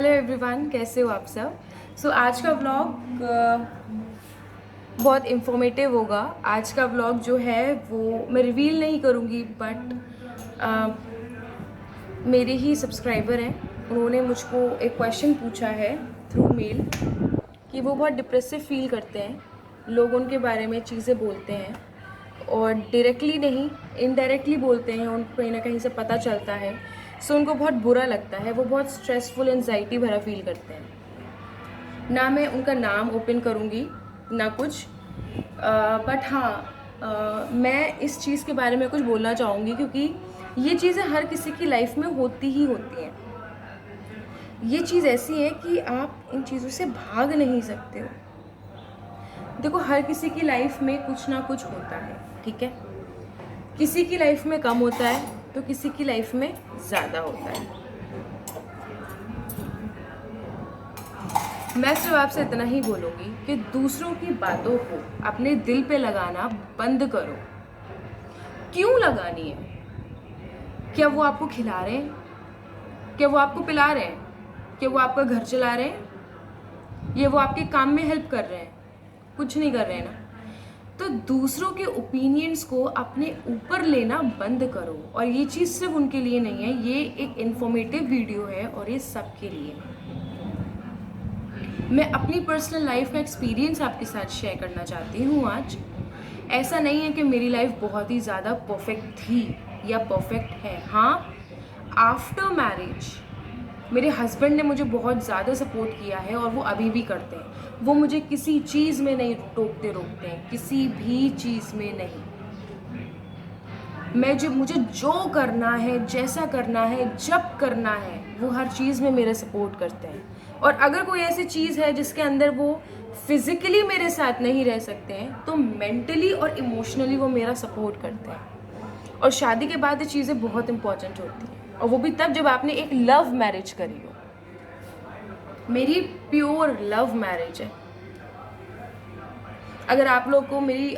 Hello everyone, कैसे हो आप सब। आज का व्लॉग बहुत इन्फॉर्मेटिव होगा। आज का व्लॉग जो है वो मैं रिवील नहीं करूँगी, बट मेरे ही सब्सक्राइबर हैं, उन्होंने मुझको एक क्वेश्चन पूछा है थ्रू मेल कि वो बहुत डिप्रेसिव फील करते हैं, लोग उनके बारे में चीज़ें बोलते हैं और डायरेक्टली नहीं इनडायरेक्टली बोलते हैं, उनको कहीं ना कहीं से पता चलता है। उनको बहुत बुरा लगता है, वो बहुत स्ट्रेसफुल एंजाइटी भरा फील करते हैं। ना मैं उनका नाम ओपन करूँगी ना कुछ, बट हाँ, मैं इस चीज़ के बारे में कुछ बोलना चाहूँगी क्योंकि ये चीज़ें हर किसी की लाइफ में होती ही होती हैं। ये चीज़ ऐसी है कि आप इन चीज़ों से भाग नहीं सकते हो। देखो, हर किसी की लाइफ में कुछ ना कुछ होता है, ठीक है। किसी की लाइफ में कम होता है तो किसी की लाइफ में ज़्यादा होता है। मैं सिर्फ आपसे इतना ही बोलूँगी कि दूसरों की बातों को अपने दिल पे लगाना बंद करो। क्यों लगानी है? क्या वो आपको खिला रहे हैं? क्या वो आपको पिला रहे हैं? क्या वो आपका घर चला रहे हैं? या वो आपके काम में हेल्प कर रहे हैं? कुछ नहीं कर रहे हैं ना। तो दूसरों के ओपिनियंस को अपने ऊपर लेना बंद करो। और ये चीज़ सिर्फ उनके लिए नहीं है, ये एक इन्फॉर्मेटिव वीडियो है और ये सबके लिए है। मैं अपनी पर्सनल लाइफ का एक्सपीरियंस आपके साथ शेयर करना चाहती हूँ आज। ऐसा नहीं है कि मेरी लाइफ बहुत ही ज़्यादा परफेक्ट थी या परफेक्ट है। हाँ, आफ्टर मैरिज मेरे हस्बैंड ने मुझे बहुत ज़्यादा सपोर्ट किया है और वो अभी भी करते हैं। वो मुझे किसी चीज़ में नहीं टोकते रोकते हैं, किसी भी चीज़ में नहीं। मुझे जो करना है, जैसा करना है, जब करना है, वो हर चीज़ में मेरा सपोर्ट करते हैं। और अगर कोई ऐसी चीज़ है जिसके अंदर वो फिज़िकली मेरे साथ नहीं रह सकते हैं तो मेंटली और इमोशनली वो मेरा सपोर्ट करते हैं। और शादी के बाद ये चीज़ें बहुत इंपॉर्टेंट होती हैं, और वो भी तब जब आपने एक लव मैरिज करी हो। मेरी प्योर लव मैरिज है। अगर आप लोग को मेरी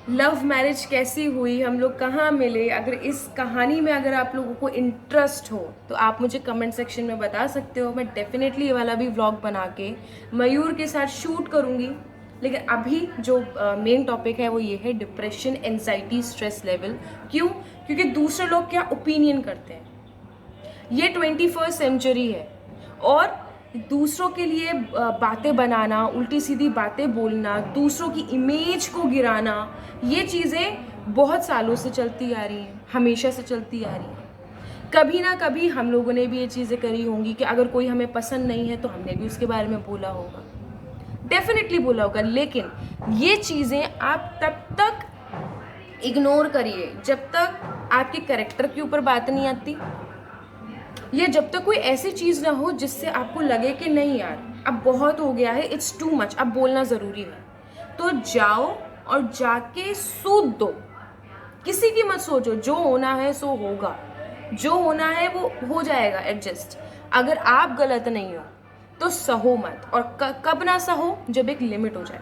लव मैरिज कैसी हुई, हम लोग कहाँ मिले, अगर इस कहानी में अगर आप लोगों को इंटरेस्ट हो तो आप मुझे कमेंट सेक्शन में बता सकते हो। मैं डेफिनेटली ये वाला भी व्लॉग बना के मयूर के साथ शूट करूँगी। लेकिन अभी जो मेन टॉपिक है वो ये है डिप्रेशन, एंजाइटी, स्ट्रेस लेवल। क्यों? क्योंकि दूसरे लोग क्या ओपिनियन करते हैं। ये 21st सेंचुरी है और दूसरों के लिए बातें बनाना, उल्टी सीधी बातें बोलना, दूसरों की इमेज को गिराना, ये चीज़ें बहुत सालों से चलती आ रही हैं, हमेशा से चलती आ रही हैं। कभी ना कभी हम लोगों ने भी ये चीज़ें करी होंगी कि अगर कोई हमें पसंद नहीं है तो हमने भी उसके बारे में बोला होगा, डेफिनेटली बोला होगा। लेकिन ये चीज़ें आप तब तक इग्नोर करिए जब तक आपके कैरेक्टर के ऊपर बात नहीं आती, या जब तक कोई ऐसी चीज़ ना हो जिससे आपको लगे कि नहीं यार, अब बहुत हो गया है, इट्स टू मच, अब बोलना ज़रूरी है। तो जाओ और जाके सूद दो। किसी की मत सोचो, जो होना है सो होगा, जो होना है वो हो जाएगा एडजस्ट। अगर आप गलत नहीं हो तो सहो मत। और कब ना सहो? जब एक लिमिट हो जाए।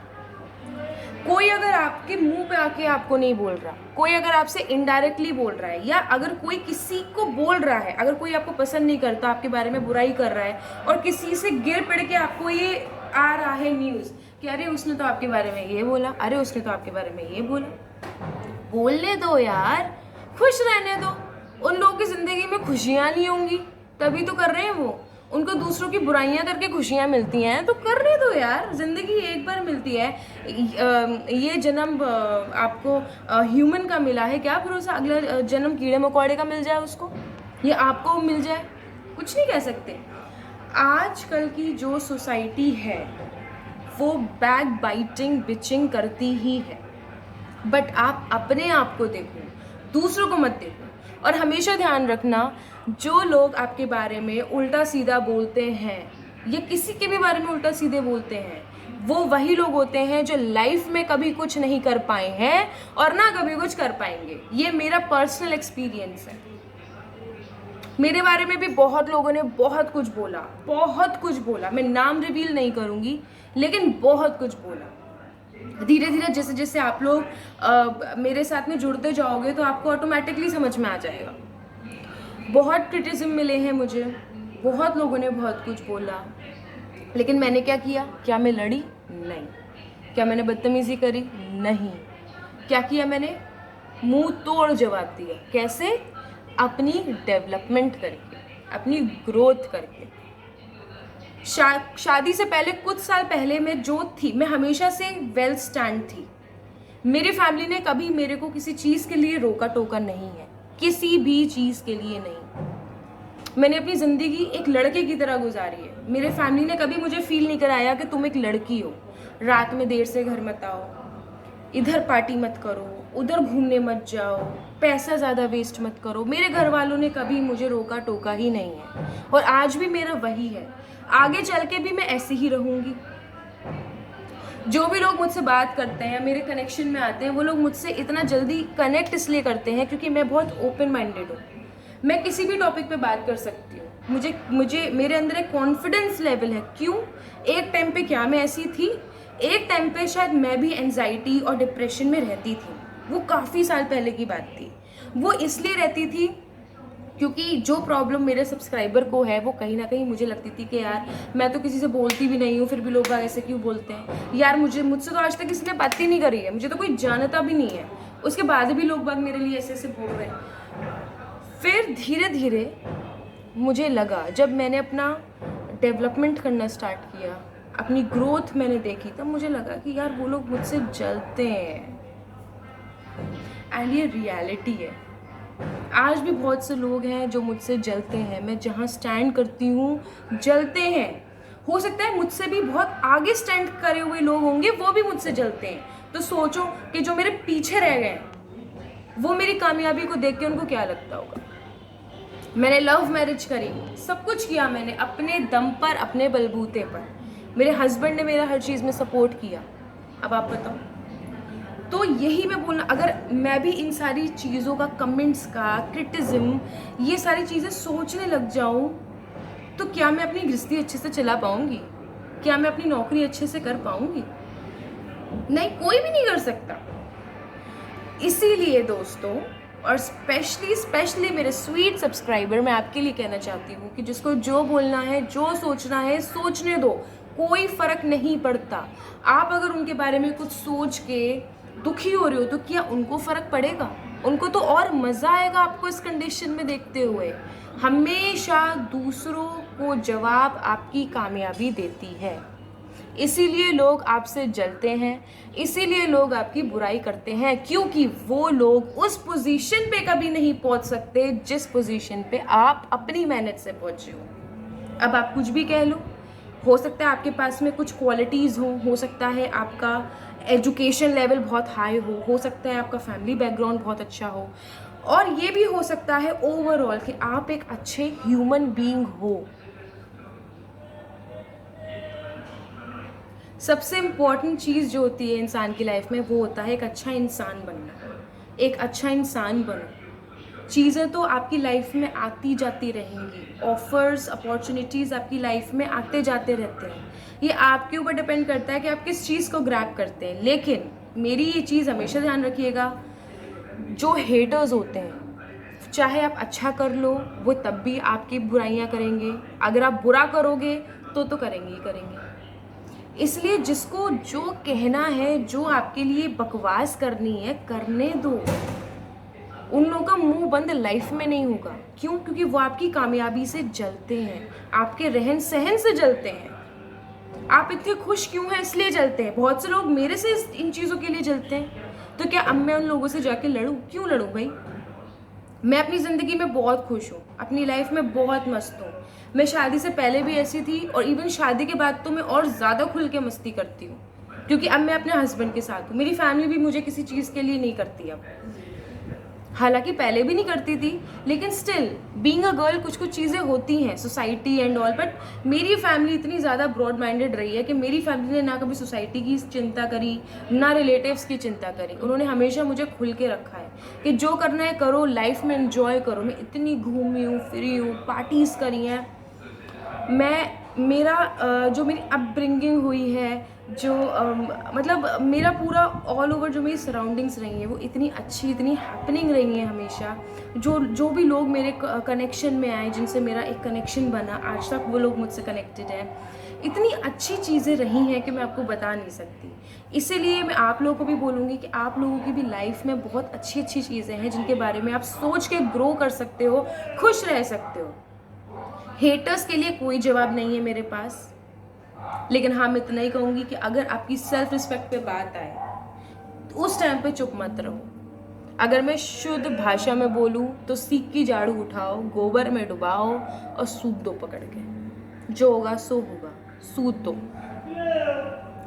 कोई अगर आपके मुंह पे आके आपको नहीं बोल रहा, कोई अगर आपसे इनडायरेक्टली बोल रहा है, या अगर कोई किसी को बोल रहा है, अगर कोई आपको पसंद नहीं करता, आपके बारे में बुराई कर रहा है और किसी से गिर पड़ के आपको ये आ रहा है न्यूज़ कि अरे उसने तो आपके बारे में ये बोला, अरे उसने तो आपके बारे में ये बोला, बोलने दो यार, खुश रहने दो। उन लोगों की ज़िंदगी में खुशियाँ नहीं होंगी तभी तो कर रहे हैं वो। उनको दूसरों की बुराइयां करके खुशियां मिलती हैं तो करने दो यार, ज़िंदगी एक बार मिलती है। ये जन्म आपको ह्यूमन का मिला है, क्या भरोसा अगला जन्म कीड़े मकोड़े का मिल जाए उसको, या आपको मिल जाए, कुछ नहीं कह सकते। आजकल की जो सोसाइटी है वो बैक बाइटिंग, बिचिंग करती ही है। बट आप अपने आप को देखो, दूसरों को मत देखो। और हमेशा ध्यान रखना, जो लोग आपके बारे में उल्टा सीधा बोलते हैं या किसी के भी बारे में उल्टा सीधे बोलते हैं, वो वही लोग होते हैं जो लाइफ में कभी कुछ नहीं कर पाए हैं और ना कभी कुछ कर पाएंगे। ये मेरा पर्सनल एक्सपीरियंस है। मेरे बारे में भी बहुत लोगों ने बहुत कुछ बोला, बहुत कुछ बोला। मैं नाम रिवील नहीं करूँगी, लेकिन बहुत कुछ बोला। धीरे धीरे जैसे जैसे आप लोग मेरे साथ में जुड़ते जाओगे तो आपको ऑटोमेटिकली समझ में आ जाएगा। बहुत क्रिटिसिज्म मिले हैं मुझे, बहुत लोगों ने बहुत कुछ बोला, लेकिन मैंने क्या किया? क्या मैं लड़ी? नहीं। क्या मैंने बदतमीज़ी करी? नहीं। क्या किया मैंने? मुंह तोड़ जवाब दिया। कैसे? अपनी डेवलपमेंट करके, अपनी ग्रोथ करके। शादी से पहले कुछ साल पहले मैं जो थी, मैं हमेशा से वेल स्टैंड थी। मेरी फैमिली ने कभी मेरे को किसी चीज़ के लिए रोका टोका नहीं है, किसी भी चीज़ के लिए नहीं। मैंने अपनी ज़िंदगी एक लड़के की तरह गुजारी है। मेरे फैमिली ने कभी मुझे फील नहीं कराया कि तुम एक लड़की हो, रात में देर से घर मत आओ, इधर पार्टी मत करो, उधर घूमने मत जाओ, पैसा ज़्यादा वेस्ट मत करो। मेरे घर वालों ने कभी मुझे रोका टोका ही नहीं है, और आज भी मेरा वही है। आगे चल के भी मैं ऐसे ही रहूँगी। जो भी लोग मुझसे बात करते हैं, मेरे कनेक्शन में आते हैं, वो लोग मुझसे इतना जल्दी कनेक्ट इसलिए करते हैं क्योंकि मैं बहुत ओपन माइंडेड हूँ। मैं किसी भी टॉपिक पे बात कर सकती हूँ। मुझे मेरे अंदर एक कॉन्फिडेंस लेवल है। क्यों? एक टाइम पे क्या मैं ऐसी थी, एक टाइम पे शायद मैं भी एंजाइटी और डिप्रेशन में रहती थी। वो काफ़ी साल पहले की बात थी। वो इसलिए रहती थी क्योंकि जो प्रॉब्लम मेरे सब्सक्राइबर को है, वो कहीं ना कहीं मुझे लगती थी कि यार मैं तो किसी से बोलती भी नहीं हूँ, फिर भी लोग ऐसे क्यों बोलते हैं यार। मुझसे तो आज तक किसी ने बात ही नहीं करी है, मुझे तो कोई जानता भी नहीं है, उसके बाद भी लोग बाग मेरे लिए ऐसे ऐसे बोल रहे हैं। फिर धीरे धीरे मुझे लगा, जब मैंने अपना डेवलपमेंट करना स्टार्ट किया, अपनी ग्रोथ मैंने देखी, तब मुझे लगा कि यार वो लोग मुझसे जलते हैं। एंड ये रियलिटी है। आज भी बहुत से लोग हैं जो मुझसे जलते हैं। मैं जहाँ स्टैंड करती हूँ जलते हैं। हो सकता है मुझसे भी बहुत आगे स्टैंड करे हुए लोग होंगे, वो भी मुझसे जलते हैं। तो सोचो कि जो मेरे पीछे रह गए वो मेरी कामयाबी को देख के उनको क्या लगता होगा। मैंने लव मैरिज करी, सब कुछ किया मैंने अपने दम पर, अपने बलबूते पर। मेरे हस्बैंड ने मेरा हर चीज़ में सपोर्ट किया। अब आप बताओ। तो यही मैं बोलना, अगर मैं भी इन सारी चीज़ों का, कमेंट्स का, क्रिटिसिज्म, ये सारी चीज़ें सोचने लग जाऊं, तो क्या मैं अपनी गृहस्थी अच्छे से चला पाऊंगी? क्या मैं अपनी नौकरी अच्छे से कर पाऊंगी? नहीं, कोई भी नहीं कर सकता। इसीलिए दोस्तों, और स्पेशली मेरे स्वीट सब्सक्राइबर, मैं आपके लिए कहना चाहती हूँ कि जिसको जो बोलना है, जो सोचना है, सोचने दो। कोई फ़र्क नहीं पड़ता। आप अगर उनके बारे में कुछ सोच के दुखी हो रहे हो तो क्या उनको फ़र्क पड़ेगा? उनको तो और मज़ा आएगा आपको इस कंडीशन में देखते हुए। हमेशा दूसरों को जवाब आपकी कामयाबी देती है। इसीलिए लोग आपसे जलते हैं, इसीलिए लोग आपकी बुराई करते हैं, क्योंकि वो लोग उस पोजीशन पे कभी नहीं पहुंच सकते जिस पोजीशन पे आप अपनी मेहनत से पहुंचे हो। अब आप कुछ भी कह लो, हो सकता है आपके पास में कुछ क्वालिटीज़ हो सकता है आपका एजुकेशन लेवल बहुत हाई हो सकता है आपका फैमिली बैकग्राउंड बहुत अच्छा हो, और ये भी हो सकता है ओवरऑल कि आप एक अच्छे ह्यूमन बीइंग हो। सबसे इम्पॉर्टेंट चीज़ जो होती है इंसान की लाइफ में, वो होता है एक अच्छा इंसान बनना। एक अच्छा इंसान बनो। चीज़ें तो आपकी लाइफ में आती जाती रहेंगी, ऑफर्स, अपॉर्चुनिटीज़ आपकी लाइफ में आते जाते रहते हैं। ये आपके ऊपर डिपेंड करता है कि आप किस चीज़ को ग्रैब करते हैं। लेकिन मेरी ये चीज़ हमेशा ध्यान रखिएगा, जो हेटर्स होते हैं, चाहे आप अच्छा कर लो, वो तब भी आपकी बुराइयां करेंगे। अगर आप बुरा करोगे तो करेंगे ही करेंगे। इसलिए जिसको जो कहना है, जो आपके लिए बकवास करनी है, करने दो। उन लोगों का मुंह बंद लाइफ में नहीं होगा। क्यों? क्योंकि वो आपकी कामयाबी से जलते हैं, आपके रहन सहन से जलते हैं। आप इतने खुश क्यों हैं, इसलिए जलते हैं। बहुत से लोग मेरे से इन चीज़ों के लिए जलते हैं। तो क्या अब मैं उन लोगों से जाके लड़ूं? क्यों लड़ूं भाई? मैं अपनी ज़िंदगी में बहुत खुश हूँ, अपनी लाइफ में बहुत मस्त हूँ। मैं शादी से पहले भी ऐसी थी, और इवन शादी के बाद तो मैं और ज़्यादा खुल के मस्ती करती हूँ, क्योंकि अब मैं अपने हस्बैंड के साथ हूँ। मेरी फैमिली भी मुझे किसी चीज़ के लिए नहीं करती अब, हालांकि पहले भी नहीं करती थी, लेकिन स्टिल बीइंग अ गर्ल कुछ कुछ चीज़ें होती हैं, सोसाइटी एंड ऑल। बट मेरी फैमिली इतनी ज़्यादा ब्रॉड माइंडेड रही है कि मेरी फैमिली ने ना कभी सोसाइटी की चिंता करी, ना रिलेटिव्स की चिंता करी। उन्होंने हमेशा मुझे खुल के रखा है कि जो करना है करो, लाइफ में एंजॉय करो। मैं इतनी घूमी हूँ, फिरी हूँ, पार्टीज़ करी हैं। मैं मेरा जो मेरी अपब्रिंगिंग हुई है, जो मतलब मेरा पूरा ऑल ओवर जो मेरी सराउंडिंग्स रही हैं वो इतनी अच्छी, इतनी हैपनिंग रही हैं हमेशा। जो भी लोग मेरे कनेक्शन में आए, जिनसे मेरा एक कनेक्शन बना, आज तक वो लोग मुझसे कनेक्टेड हैं। इतनी अच्छी चीज़ें रही हैं कि मैं आपको बता नहीं सकती। इसीलिए मैं आप लोगों को भी बोलूँगी कि आप लोगों की भी लाइफ में बहुत अच्छी अच्छी चीज़ें हैं जिनके बारे में आप सोच के ग्रो कर सकते हो, खुश रह सकते हो। हेटर्स के लिए कोई जवाब नहीं है मेरे पास, लेकिन हाँ मैं इतना ही कहूँगी कि अगर आपकी सेल्फ रिस्पेक्ट पे बात आए तो उस टाइम पे चुप मत रहो। अगर मैं शुद्ध भाषा में बोलूँ तो सीख की झाड़ू उठाओ, गोबर में डुबाओ और सूद दो पकड़ के। जो होगा सो होगा, सूद दो।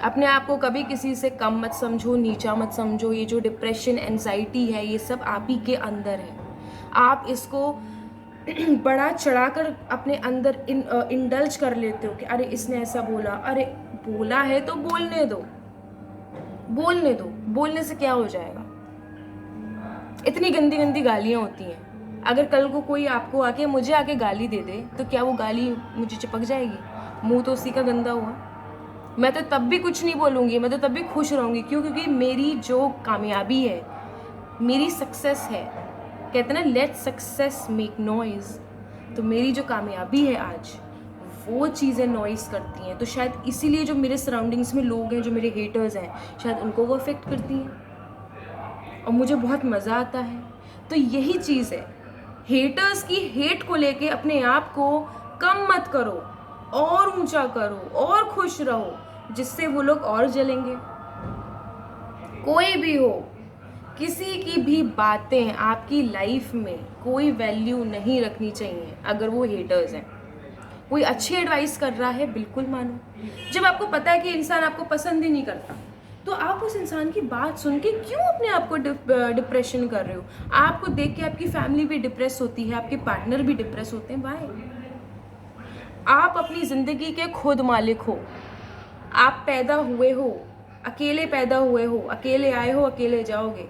अपने आप को कभी किसी से कम मत समझो, नीचा मत समझो। ये जो डिप्रेशन, एंजाइटी है, ये सब आप ही के अंदर है। आप इसको बड़ा चढ़ाकर अपने अंदर इंडल्ज कर लेते हो कि अरे इसने ऐसा बोला, अरे बोला है तो बोलने दो, बोलने दो। बोलने से क्या हो जाएगा? इतनी गंदी गंदी गालियाँ होती हैं। अगर कल को कोई आपको आके, मुझे आके गाली दे दे तो क्या वो गाली मुझे चिपक जाएगी? मुंह तो उसी का गंदा हुआ। मैं तो तब भी कुछ नहीं बोलूँगी, मैं तो तब भी खुश रहूँगी। क्यों? क्योंकि मेरी जो कामयाबी है, मेरी सक्सेस है, कहते हैं ना लेट सक्सेस मेक नॉइज़। तो मेरी जो कामयाबी है आज, वो चीज़ें नॉइज़ करती हैं। तो शायद इसीलिए जो मेरे सराउंडिंग्स में लोग हैं, जो मेरे हेटर्स हैं, शायद उनको वो अफेक्ट करती हैं और मुझे बहुत मज़ा आता है। तो यही चीज़ है, हेटर्स की हेट को लेके अपने आप को कम मत करो, और ऊंचा करो और खुश रहो, जिससे वो लोग और जलेंगे। कोई भी हो, किसी की भी बातें आपकी लाइफ में कोई वैल्यू नहीं रखनी चाहिए अगर वो हेटर्स हैं। कोई अच्छी एडवाइस कर रहा है, बिल्कुल मानो। जब आपको पता है कि इंसान आपको पसंद ही नहीं करता, तो आप उस इंसान की बात सुन के क्यों अपने आप को डिप्रेशन कर रहे हो? आपको देख के आपकी फैमिली भी डिप्रेस होती है, आपके पार्टनर भी डिप्रेस होते हैं। बाय। आप अपनी ज़िंदगी के खुद मालिक हो। आप पैदा हुए हो, अकेले पैदा हुए हो, अकेले आए हो, अकेले जाओगे।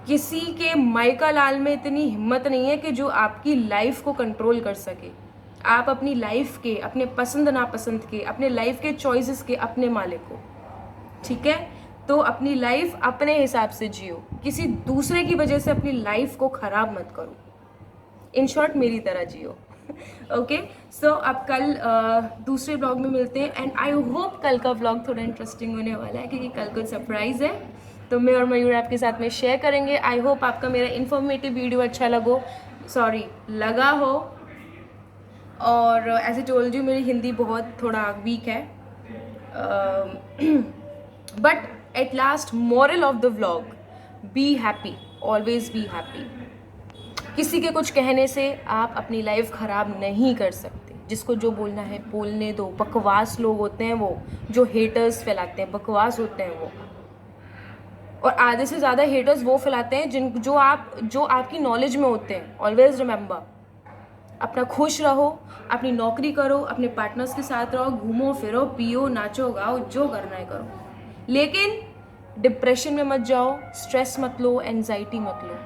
किसी के माइका लाल में इतनी हिम्मत नहीं है कि जो आपकी लाइफ को कंट्रोल कर सके। आप अपनी लाइफ के, अपने पसंद नापसंद के, अपने लाइफ के चॉइसेस के अपने मालिक हो। ठीक है? तो अपनी लाइफ अपने हिसाब से जियो, किसी दूसरे की वजह से अपनी लाइफ को खराब मत करो। इन शॉर्ट मेरी तरह जियो। ओके, सो अब कल दूसरे ब्लॉग में मिलते हैं। एंड आई होप कल का ब्लॉग थोड़ा इंटरेस्टिंग होने वाला है, क्योंकि कल कुछ सरप्राइज़ है तो मैं और मयूर आपके साथ में शेयर करेंगे। आई होप आपका मेरा इन्फॉर्मेटिव वीडियो अच्छा लगा हो। और एज ए टोल्ड यू, मेरी हिंदी बहुत थोड़ा वीक है, but at last moral of the vlog, be happy, always be happy. किसी के कुछ कहने से आप अपनी लाइफ ख़राब नहीं कर सकते। जिसको जो बोलना है बोलने दो। बकवास लोग होते हैं वो, जो हेटर्स फैलाते हैं, बकवास होते हैं वो। और आधे से ज़्यादा हेटर्स वो फैलाते हैं जो आपकी नॉलेज में होते हैं। ऑलवेज रिमेंबर, अपना खुश रहो, अपनी नौकरी करो, अपने पार्टनर्स के साथ रहो, घूमो फिरो, पियो, नाचो, गाओ, जो करना है करो, लेकिन डिप्रेशन में मत जाओ, स्ट्रेस मत लो, एंजाइटी मत लो।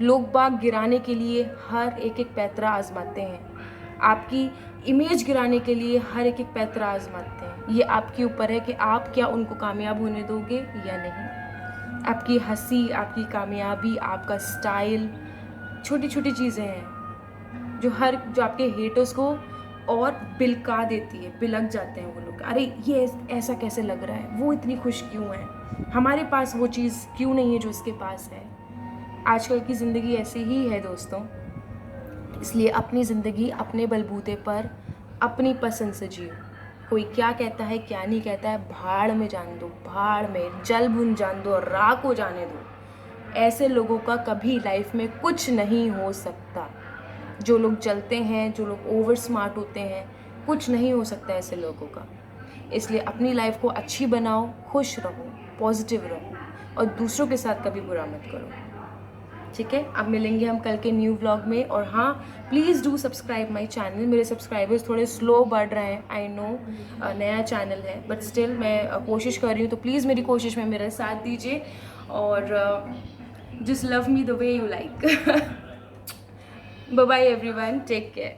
लोग बाग गिराने के लिए हर एक पैतरा आजमाते हैं, आपकी इमेज गिराने के लिए हर एक पैतरा आजमाते हैं। ये आपके ऊपर है कि आप क्या उनको कामयाब होने दोगे या नहीं। आपकी हंसी, आपकी कामयाबी, आपका स्टाइल, छोटी छोटी चीज़ें हैं जो आपके हेटर्स को और बिलका देती है। बिलक जाते हैं वो लोग, अरे ये ऐसा कैसे लग रहा है, वो इतनी खुश क्यों है, हमारे पास वो चीज़ क्यों नहीं है जो इसके पास है। आजकल की ज़िंदगी ऐसी ही है दोस्तों, इसलिए अपनी ज़िंदगी अपने बलबूते पर अपनी पसंद से जियो। कोई क्या कहता है क्या नहीं कहता है, भाड़ में जान दो, भाड़ में जल भुन जान दो, राख हो जाने दो। ऐसे लोगों का कभी लाइफ में कुछ नहीं हो सकता। जो लोग जलते हैं, जो लोग ओवर स्मार्ट होते हैं, कुछ नहीं हो सकता ऐसे लोगों का। इसलिए अपनी लाइफ को अच्छी बनाओ, खुश रहो, पॉजिटिव रहो और दूसरों के साथ कभी बुरा मत करो। ठीक है, अब मिलेंगे हम कल के न्यू व्लॉग में। और हाँ, please do subscribe my channel. मेरे सब्सक्राइबर्स थोड़े स्लो बढ़ रहे हैं, आई नो, नया चैनल है, बट स्टिल मैं कोशिश कर रही हूँ। तो प्लीज़ मेरी कोशिश में मेरा साथ दीजिए और just love me the way you like. Bye bye everyone, take care.